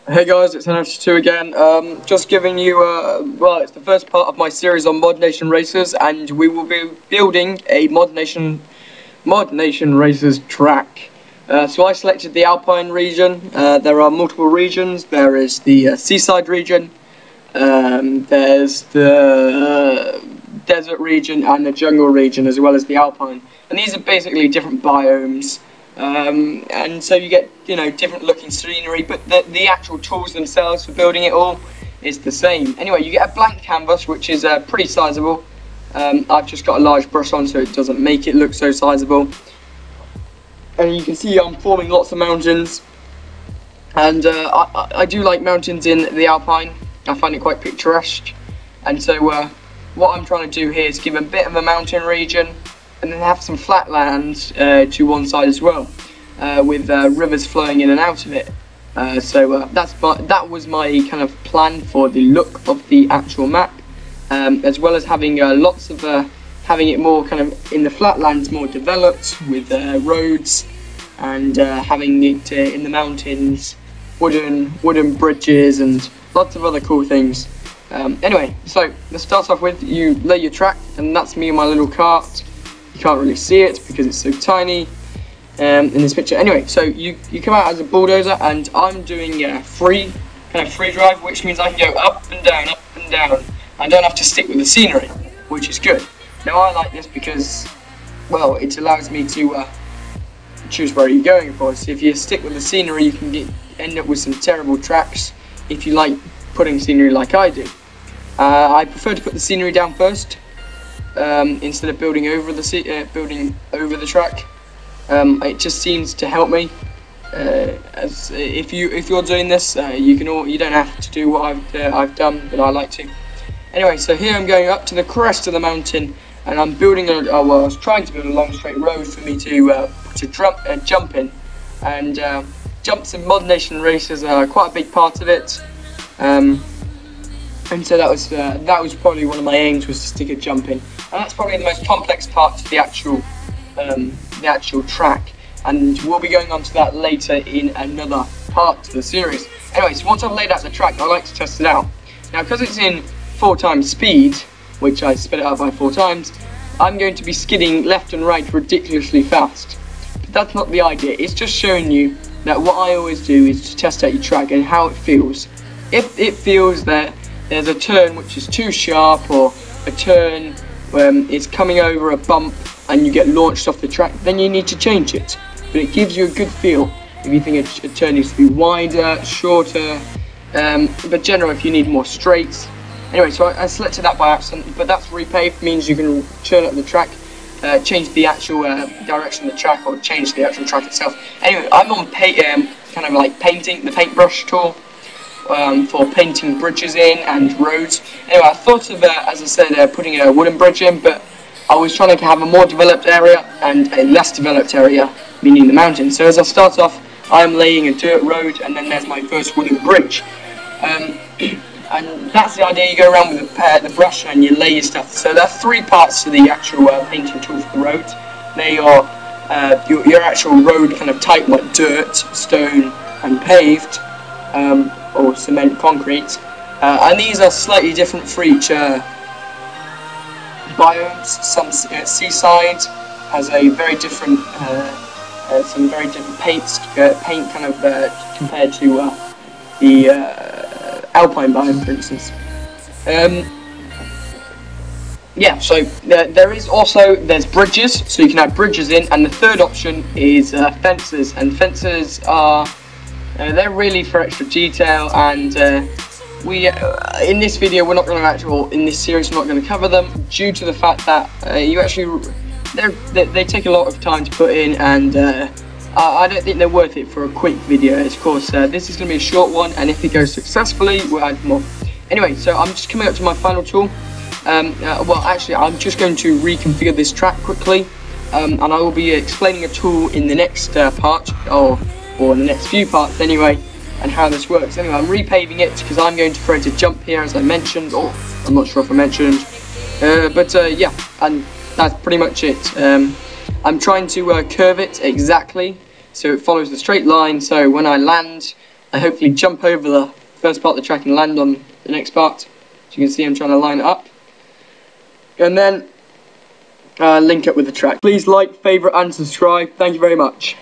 Hey guys, it's Henatatto again. Just giving you, well, it's the first part of my series on Mod Nation races, and we will be building a Mod Nation races track. So I selected the Alpine region. There are multiple regions. There is the seaside region. There's the desert region and the jungle region, as well as the Alpine. And these are basically different biomes. And so you get, different looking scenery, but the actual tools themselves for building it all is the same. Anyway, you get a blank canvas, which is pretty sizable. I've just got a large brush on, so it doesn't make it look so sizable. And you can see I'm forming lots of mountains, and I do like mountains in the Alpine. I find it quite picturesque, and so what I'm trying to do here is give a bit of a mountain region, and then have some flat land to one side as well, with rivers flowing in and out of it. That was my kind of plan for the look of the actual map, as well as having lots of having it more kind of in the flatlands, more developed with roads, and having it in the mountains, wooden bridges and lots of other cool things. Anyway, so let's start off with, you lay your track, and that's me in my little cart. You can't really see it because it's so tiny in this picture. Anyway, so you come out as a bulldozer, and I'm doing free drive, which means I can go up and down, up and down. I don't have to stick with the scenery, which is good. Now I like this because, well, it allows me to choose where you're going for. So if you stick with the scenery, you can end up with some terrible tracks if you like putting scenery like I do. I prefer to put the scenery down first. Instead of building over the track. It just seems to help me. As if you're doing this, you don't have to do what I've done, but I like to. Anyway, so here I'm going up to the crest of the mountain, and I'm building I was trying to build a long straight road for me to jump in, and jumps in Mod Nation races are quite a big part of it. And so that was probably one of my aims, was to stick a jump in, and that's probably the most complex part of the actual track, and we'll be going on to that later in another part of the series. Anyway, so once I've laid out the track, I like to test it out. Now, because it's in 4 times speed, which I sped it out by 4 times, I'm going to be skidding left and right ridiculously fast. But that's not the idea. It's just showing you that what I always do is to test out your track and how it feels. If it feels that there's a turn which is too sharp, or a turn it's coming over a bump and you get launched off the track, then you need to change it. But it gives you a good feel if you think a turn needs to be wider, shorter, but generally if you need more straights. Anyway, so I selected that by accident, but that's repaved, means you can turn up the track, change the actual direction of the track, or change the actual track itself. Anyway, I'm on kind of like painting, the paintbrush tool, for painting bridges in and roads. Anyway, I thought of, as I said, putting a wooden bridge in, but I was trying to have a more developed area and a less developed area, meaning the mountain. So as I start off, I'm laying a dirt road, and then there's my first wooden bridge. And that's the idea. You go around with the brush and you lay your stuff. So there are 3 parts to the actual painting tool for the roads. They are your actual road kind of type, like dirt, stone and paved, or cement, concrete, and these are slightly different for each biomes. Some seaside has a very different, some very different paint kind of compared to the Alpine biome, for instance. Yeah, so there's bridges, so you can have bridges in, and the third option is fences, and fences are they're really for extra detail, and in this video we're not going to in this series we're not going to cover them, due to the fact that they take a lot of time to put in, and I don't think they're worth it for a quick video. Of course, this is going to be a short one, and if it goes successfully, we'll add more. Anyway, so I'm just coming up to my final tool. Well, actually, I'm just going to reconfigure this track quickly, and I will be explaining a tool in the next part, or in the next few parts anyway, and how this works. Anyway, I'm repaving it because I'm going to create a jump here, as I mentioned, or I'm not sure if I mentioned, yeah, and that's pretty much it. I'm trying to curve it exactly so it follows the straight line, so when I land, I hopefully jump over the first part of the track and land on the next part. As you can see, I'm trying to line it up. And then link it with the track. Please like, favourite and subscribe. Thank you very much.